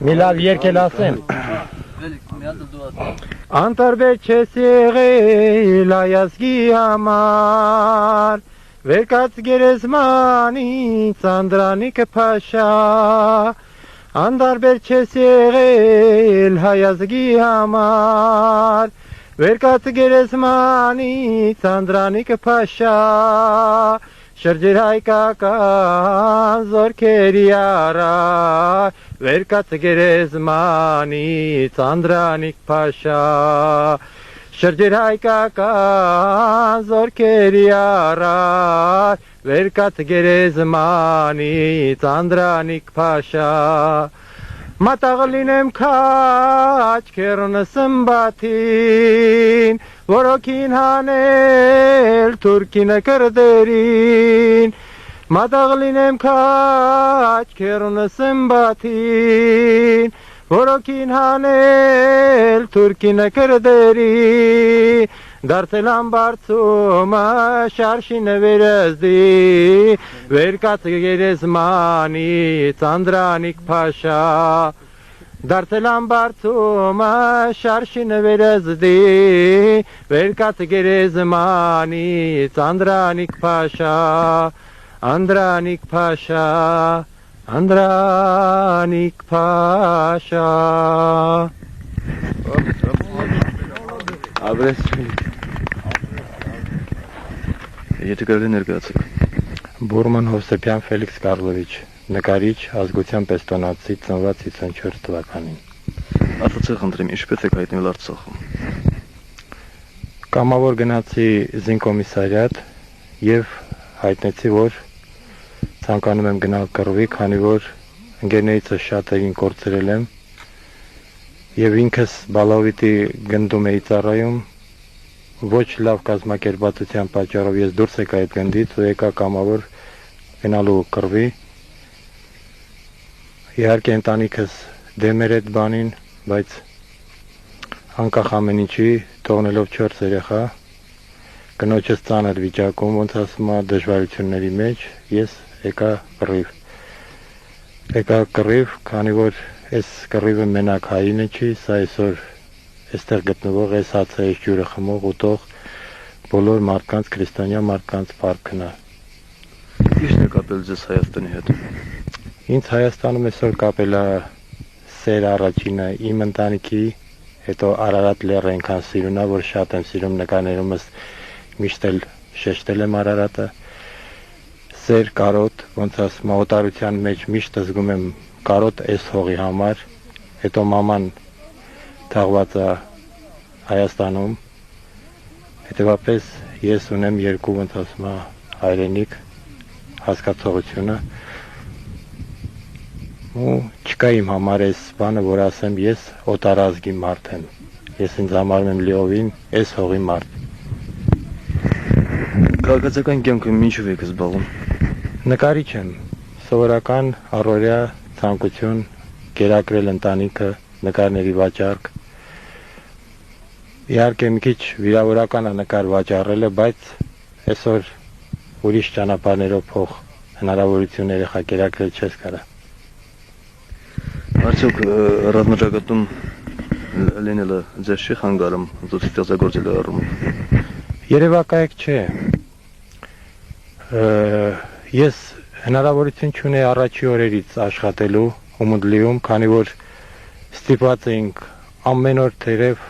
Միլավ երկել ասեմ։ Անտարբեր չես եղել այազգի համար, վերկաց գերեզմանից Անդրանիկը փաշա, անտարբեր չես եղել հայազգի համար, վերկաց գերեզմանից Անդրանիկը փաշա, շրջեր հայկական զորքերի առաջ, վերկաց գերեզմանից Անդրանիկ փաշա, շրջեր հայկական զորքերի առաջ, վերկաց գերեզմանից Անդրանիկ փաշա, մատաղ լինեմ քաչ քերոնը սմբաթին, որոքին հանել թուրքինը կրդերին, մատաղ լինեմ քաչ քերոնը սմբաթին, որոքին հանել թուրքինը կրդերին, դարձել ամբարձումը շարշինը վերզդի, վերկաց գերեզմանից Անդրանիկ փաշա, դարձել ամբարձումը շարշինը վերզդի, վերկաց գերեզմանից Անդրանիկ փաշա, Անդրանիկ փաշա, Անդրանիկ փաշա։ Եթե կարելի ներկայացեք։ Բուրման Հովսեփյան Ֆելիքս Կարլովիչ, նկարիչ, ազգության պեստոնացի, ծնված 54 թվականին։ Ասացեք խնդրեմ, ինչպես եք հայտնվել Արցախում։ Կամավոր գնացի զինկոմիսարիատ եւ հայտնեցի, որ ցանկանում եմ գնալ կռվի, քանի որ ընկերներիցս շատերին կորցրել եմ եւ ինքս բալավիտի գնդում էի ծառայում, ոչ լավ կազմակերպվածության պատճառով ես դուրս եկա այդ գնդից ու եկա կամավոր գնալու կռվի։ Իհարկե ընտանիքս դեմ էր այդ բանին, բայց անկախ ամեն ինչի, թողնելով 4 երեխա, կնոջս ծանր վիճակում, ոնց ասում է, դժվարությունների մեջ, ես եկա կռիվ, քանի որ այս կռիվը մենակ հայինը չի, սա այսօր այստեղ գտնվող այս հացը, այս ջուրը խմող ուտող բոլոր մարդկանց, քրիստոնյա մարդկանց փառքն է։ Ի՞նչն է կապել ձեզ Հայաստանի հետ։ Ինձ Հայաստանում այսօր կապել է սեր առաջինը իմ ընտանիքի, հետո Արարատ լեռը այնքան սիրուն է, որ շատ եմ սիրում նկարներումս միշտ էլ շեշտել եմ Արարատը։ Սեր, կարոտ, ոնց ասում օտարության մեջ միշտ զգում եմ կարոտ այս հողի համար, հետո մաման թաղված է Հայաստանում, հետևապես ես ունեմ երկու ոնց ասում հայրենիք հասկացողությունը ու չկա իմ համար այս բանը, որ ասեմ ես օտարազգի մարդ եմ, ես ինձ համարում եմ լիովին այս հողի մարդ։ Քաղաքացիական կյանքում ինչով եք զբաղվում։ Նկարիչ եմ, սովորական առօրյա ցանկություն, կերակրել ընտանիքը, նկարների վաճառք։ Իհարկե մի քիչ վիրավորական է նկար վաճառելը, բայց այսօր ուրիշ ճանապարհներով փող հնարավորություն երեխա կերակրել չես կարա։ Արդյոք ռազմաճակատում լինելը ձեզ չի խանգարում զոհի ստեղծագործելու առումով։ Երևակայեք չէ։ Ես հնարավորություն չունեի առաջի օրերից աշխատելու Ումուդլիում, քանի որ ստիպված էինք ամեն օր թերև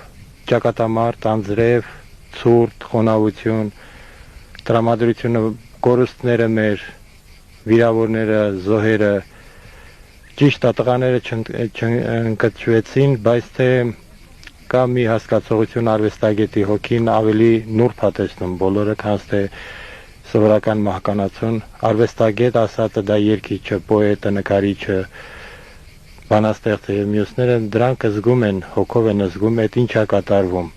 ճակատամարտ, անձրև, ցուրտ, խոնավություն, տրամադրությունը, կորուստները մեր, վիրավորները, զոհերը, ճիշտ տղաները չընկճվեցին, բայց թե կա մի հասկացողություն արվեստագետի հոգին ավելի նուրբ է տեսնում բոլորը, քան թե սովորական մահկանացուն, արվեստագետ ասածը դա երգիչը, պոետը, նկարիչը, բանաստեղծը եւ մյուսները դրանք զգում են, հոգով են զգում, այդ ինչ է կատարվում։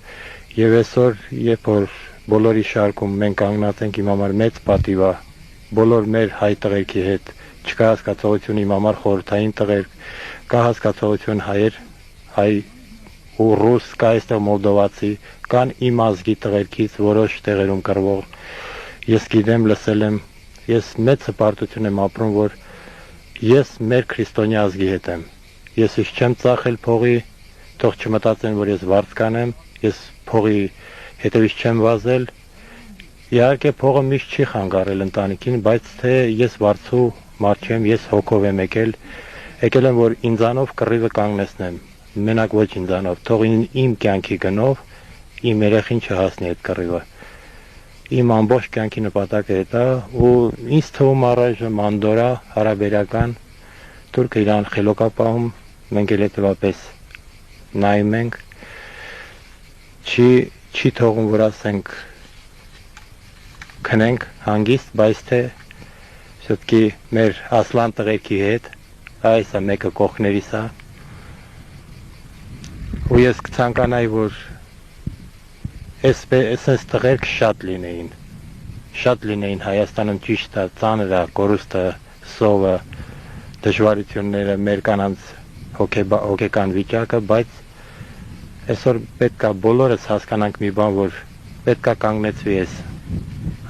Եվ այսօր, երբ որ բոլորի շարքում մենք կանգնած ենք, իմ համար մեծ պատիվ է, բոլոր մեր հայ տղերքի հետ, չկա հասկացողություն իմ համար խորհրդային տղեր, կա հասկացողություն հայեր, հայ ու ռուս, կա այստեղ մոլդովացի, կան իմ ազգի տղերքից որոշ տեղերում կռվող։ Ես գիտեմ, լսել եմ, ես մեծ հպարտություն եմ ապրում, որ ես մեր քրիստոնյա ազգի հետ եմ։ ես իշ չեմ ծախել փողի, թող չմտածեն, որ ես վարձկան եմ, ես փողի հետևից չեմ վազել։ Իհարկե փողը միշտ չի խանգարել ընտանիքին, բայց թե ես վարձու մարդ չեմ, ես հոգով եմ եկել եմ, որ ինձանով կռիվը կանգնեցնեմ, մենակ ոչ ինձանով, թող իմ կյանքի գնով իմ երեխին չհասնի այդ կռիվը։ Իմ ամբողջ կյանքի նպատակը դա ու ինձ թվում առայժմ անդորա հարաբերական թուրքը իրան խելոքապահում մենք էլ հետևապես նայում ենք չի թողում որ ասենք քնենք հանգիստ բայց թե շուտկի մեր ասլան տղերքի հետ այս է մեկը կողքներիս է ու ես կցանկանայի որ Այսպես տղերք շատ լինեին Հայաստանում ճիշտ է, ծանր է, կորուստը, սովը, դժվարությունները, մեր կանանց հոգեկան վիճակը, բայց այսօր պետք է բոլորս հասկանանք մի բան, որ պետք է կանգնեցվի այս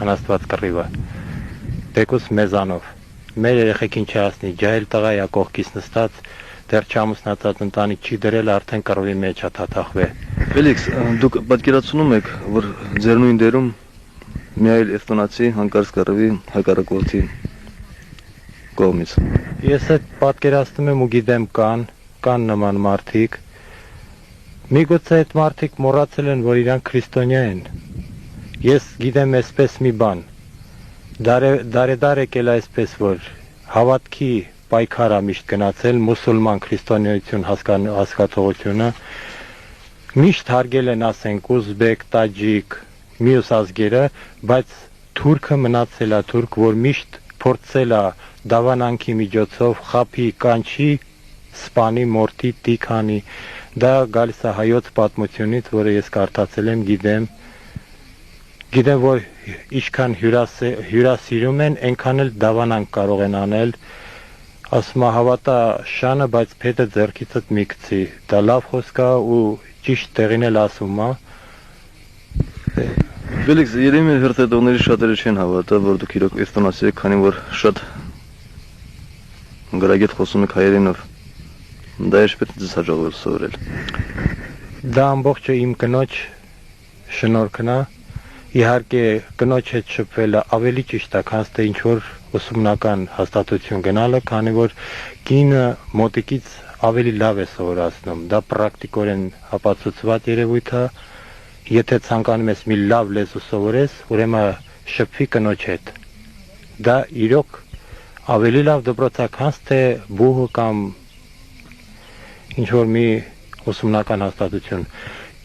անաստված կռիվը, թեկուզ մեզանով, մեր երեխեքին չհասնի, ջահել տղա է կողքից նստած, դեռ չամուսնացած ընտանիք չի դրել, արդեն կռվի մեջ է թաթախվել։ Ֆելիքս, դուք պատկերացնում եք, որ ձեր նույն դերում մի այլ էստոնացի հանկարծ կռվի հակառակորդի կողմից։ Ես այդ պատկերացնում եմ ու գիտեմ կան նման մարդիկ։ Միգուցե այդ մարդիկ մոռացել են, որ իրանք քրիստոնյա են։ Ես գիտեմ այսպես մի բան։ Դարեդար եկել այսպես, որ հավատքի պայքարը միշտ գնացել, մուսուլման քրիստոնեություն հասկացողությունը միշտ հարգել են, ասենք, ուզբեկ, տաջիկ, մյուս ազգերը, բայց թուրքը մնացել է թուրք, որ միշտ փորձել է դավանանքի միջոցով խափի, կանչի, սպանի, մորթի, տիքանի, դա գալիս է հայոց պատմությունից, որը ես կարդացել եմ, գիտեմ, որ ինչքան հյուրասիրում են, այնքան էլ դավանանք կարող են անել, ասում է հավատա շանը, բայց փետը ձեռքիցդ մի գցի, դա լավ խոսք է ու ճիշտ տեղին էլ ասում է։ Ֆելիքս, երևի հերթադողների շատերը չեն հավատա, որ դուք իրոք էստոնացի եք, քանի որ շատ գրագետ խոսում եք հայերենով։ Դա ինչպես ձեզ հաջողվել սովորել։ Դա ամբողջը իմ կնոջ շնորհքն է։ Իհարկե կնոջ հետ շփվելը ավելի ճիշտ է, քան թե ինչ որ ուսումնական հաստատություն գնալը, քանի որ կինը մոտիկից ավելի լավ է սովորացնում, դա պրակտիկորեն ապացուցված երևույթ է, եթե ցանկանում ես մի լավ լեզու սովորես, ուրեմն շփվի կնոջ հետ, դա իրոք ավելի լավ դպրոց է, քան թե բուհը կամ ինչ որ մի ուսումնական հաստատություն,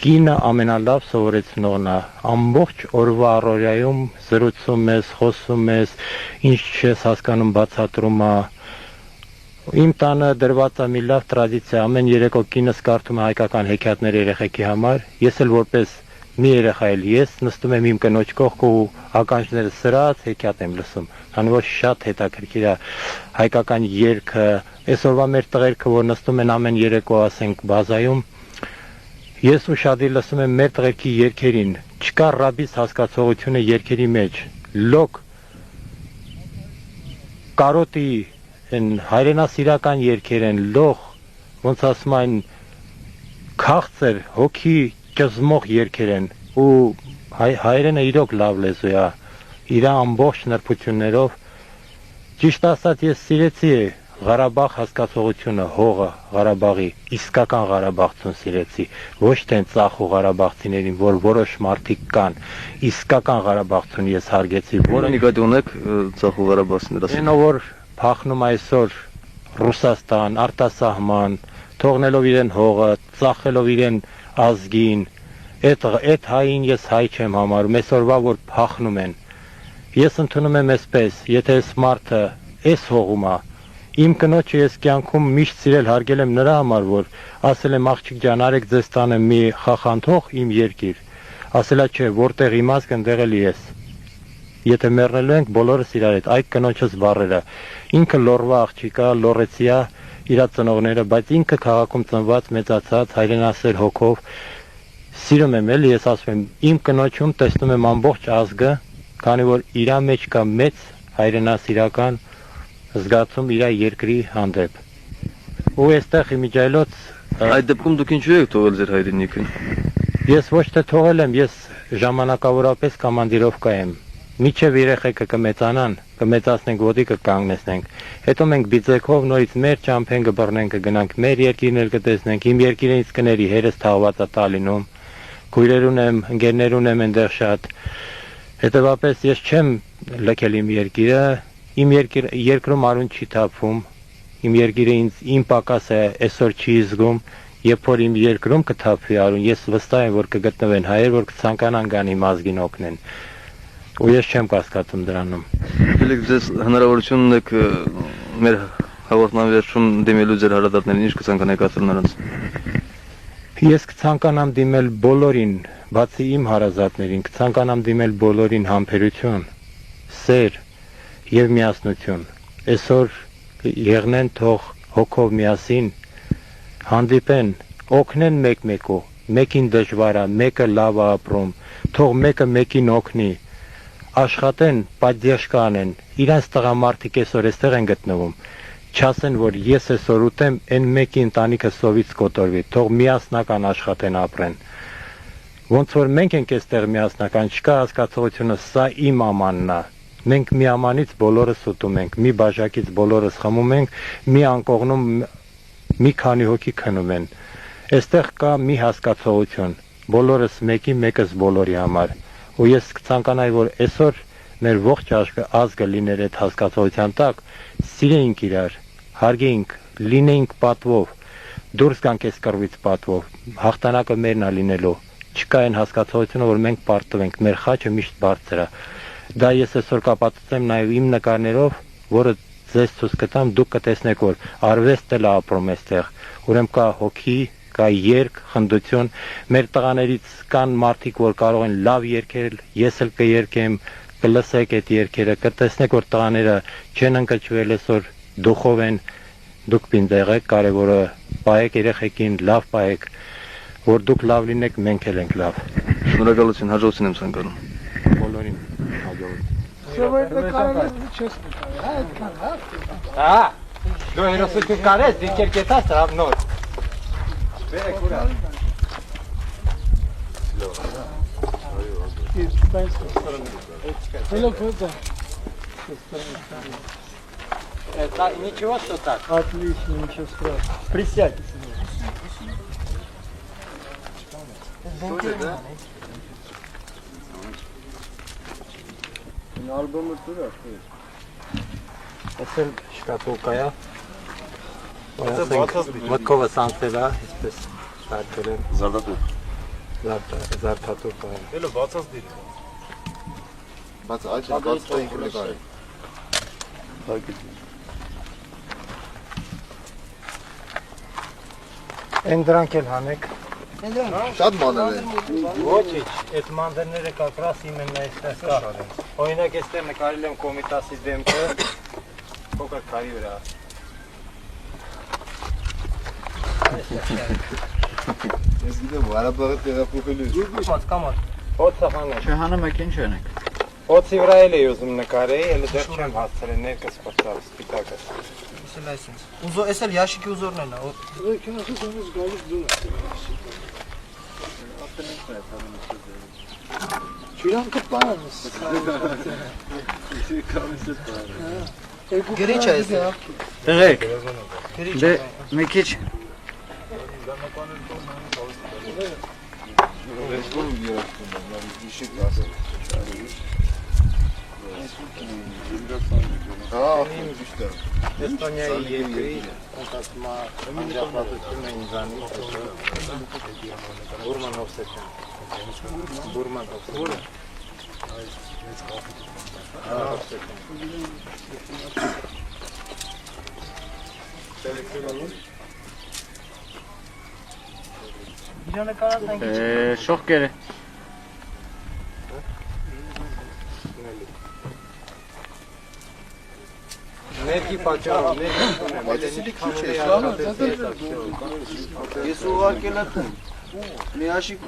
կինը ամենալավ սովորեցնողն է, ամբողջ օրվա առօրյայում զրուցում ես, խոսում ես, ինչ չես հասկանում բացատրում է, Իմ տանը դրված է մի լավ տրադիցիա, ամեն երեկո կինս կարդում է հայկական հեքիաթներ երեխեքի համար, ես էլ որպես մի երեխա էլ ես նստում եմ իմ կնոջ կողքը ու ականջները սրած հեքիաթ եմ լսում, քանի որ շատ հետաքրքիր է հայկական երգը, այսօրվա մեր տղերքը, որ նստում են ամեն երեկո, ասենք, բազայում, ես ուշադիր լսում եմ մեր տղերքի երգերին, չկա ռաբիս հասկացողությունը երգերի մեջ, լոկ կարոտի հայրենասիրական երգեր են, լող, ոնց ասում այն քաղցր, հոգի ճզմող երգեր են ու հայրենը իրոք լավ լեզու է, իր ամբողջ նրբություններով, ճիշտ ասած ես սիրեցի Ղարաբաղ հասկացողությունը, հողը Ղարաբաղի, իսկական Ղարաբաղցուն սիրեցի, ոչ թե ծախու Ղարաբաղցիներին, որ որոշ մարդիկ կան, իսկական Ղարաբաղցուն ես հարգեցի, որը նկատի ունեք ծախու Ղարաբաղցիները, այնը որ փախնում այսօր Ռուսաստան, արտասահման, թողնելով իրեն հողը, ծախելով իրեն ազգին, այդ հային ես հայ չեմ համարում, այսօրվա որ փախնում են։ Ես ընդունում եմ այսպես, եթե այս մարդը այս հողում է, իմ կնոջը ես կյանքում միշտ սիրել հարգել եմ նրա համար, որ ասել եմ աղջիկ ջան, արեք ձեզ տանեմ մի խախանդ իմ երկիր, ասելա չէ, որտեղ իմաստ ընդեղ էլ ես։ Եթե մեռնելու ենք բոլորս իրար հետ, այդ կնոջս բառերը, ինքը լորվա աղջիկ է, լորեցի է, իր ծնողները, բայց ինքը քաղաքում ծնված, մեծացած, հայրենասեր հոգով, սիրում եմ էլ, ես ասում եմ, իմ կնոջում տեսնում եմ ամբողջ ազգը, քանի որ իր մեջ կա մեծ հայրենասիրական զգացում իր երկրի հանդեպ։ ու այստեղ իմիջայլոց Այդ դեպքում դուք ինչու եք թողել ձեր հայրենիքը։ ես ոչ թե թողել եմ, ես ժամանակավորապես կոմանդիրովկա եմ։ Միջև երեխեքը կմեծանան, կմեծացնենք ոտիկը կանգնեցնենք։ Հետո մենք բիձեքով նորից մեր ճամփեն կբռնենք, կգնանք մեր երկիրներ կտեսնենք, իմ երկիրից կների հերս թաղված է Տալինում, քույրեր ունեմ, ընկերներ ունեմ այնտեղ շատ։ Հետևաբար ես չեմ լքել իմ երկիրը, իմ երկրում արուն չի թափվում, իմ երկիրը ինձ իմ պակաս է, այսօր չի զգում, երբ որ իմ երկրում կթափվի արուն, ես վստահ եմ, որ կգտնվեն հայեր, որ կցանկանան գան իմ ազգին օգնեն։ Ու ես չեմ կասկածում դրանում։ Ելեք ձեզ հնարավորություն ունեք մեր հաղորդման վերջում դիմելու ձեր հարազատներին, ինչ կցանկանայիք ասել նրանց։ Ես կցանկանամ դիմել բոլորին, բացի իմ հարազատներին, կցանկանամ դիմել բոլորին համբերություն, սեր եւ միասնություն։ Այսօր եղնեն թող հոգով միասին հանդիպեն, օգնեն մեկ-մեկու, մեկին դժվար է, մեկը լավ է ապրում, թող մեկը մեկին օգնի, աշխատեն, պատժ կանեն, իրենց տղամարդիկ այսօր այստեղ են գտնվում, չասեն, որ ես այսօր ուտեմ, այն մեկի ընտանիքը սովից կոտորվի, թող միասնական աշխատեն ապրեն։ Ոնց որ մենք ենք այստեղ միասնական, չկա հասկացողությունը, սա իմ ամանն է։ Մենք մի ամանից բոլորս ուտում ենք, մի բաժակից բոլորս խմում ենք, մի անկողնում մի քանի հոգի քնում են։ Այստեղ կա մի հասկացողություն, բոլորս մեկի, մեկս բոլորի համար։ Ու ես կցանկանայի, որ այսօր մեր ողջ ազգը լիներ այդ հասկացողության տակ, սիրեինք իրար, հարգեինք, լինեինք պատվով, դուրս գանք այս կռվից պատվով, հաղթանակը մերն է լինելու, չկա այն հասկացողությունը, որ մենք պարտվենք, մեր խաչը միշտ բարձր է։ Դա ես այսօր կապացուցեմ նաև իմ նկարներով, որը ձեզ ցույց կտամ, դուք կտեսնեք, որ արվեստը լա ապրում այստեղ, ուրեմն կա հոգի, կա երգ, խնդություն, մեր տղաներից կան մարդիկ, որ կարող են լավ երգել, ես էլ կերգեմ, կլսեք այդ երգերը, կտեսնեք, որ տղաները չեն ընկճվել այսօր, դուխով են, դուք պինտեղ եք, կարևորը պահեք երեխեքին, լավ պահեք, որ դուք լավ լինեք, մենք էլ ենք լավ։ Շնորհակալություն, հաջողություն եմ ցանկանում։ Բոլորին հաջողություն։ Հա, դու հերոսություն կարես, դիրքեր կետաս դրավ նոր։ Բերեք ուրա։ Это ничего, что так? Отлично, ничего страшного. Присядьте. Ալբոմը դուր է։ Այսօր շկատուկա է։ Մտքովը սանցել է, այսպես ստարկել եմ։ Զարդատուկ է։ Էլը բացած դիր։ Բաց այդ բացը ինքը նկարել։ Են դրանք էլ հանեք։ Շատ մանր է։ Ոչինչ, այդ մանրները կակրաս իմ են այստեղ կա։ Օրինակ այստեղ նկարել եմ Կոմիտասի դեմքը, փոքր քարի վրա։ Ես գիտեմ, Ղարաբաղը տեղափոխելու է։ Կամած, օծը հանեք։ Չհանը մեկ ինչ անեք։ Օծի վրա էլ էի ուզում նկարեի, հենց դեռ չեմ հասցրել ներկս փոխտալ սպիտակը։ Իսկ այսինքն։ Ուզո, էսել յաշիկի ուզորներն է։ Չիրանքը պարս։ Գրիչ է էսել։ Տղեկ, Գրիչ դե է։ մի քիչ Էստոնիայի երկրի ընկածմա հանդիապատություն է ինձանից Բուրման Հովսեթյան Բուրման Հովսեթյան շողկերը Ներքի պատճառով, Բացի քիչ է, շահը։ Ես ուղարկել եմ մի աշիկ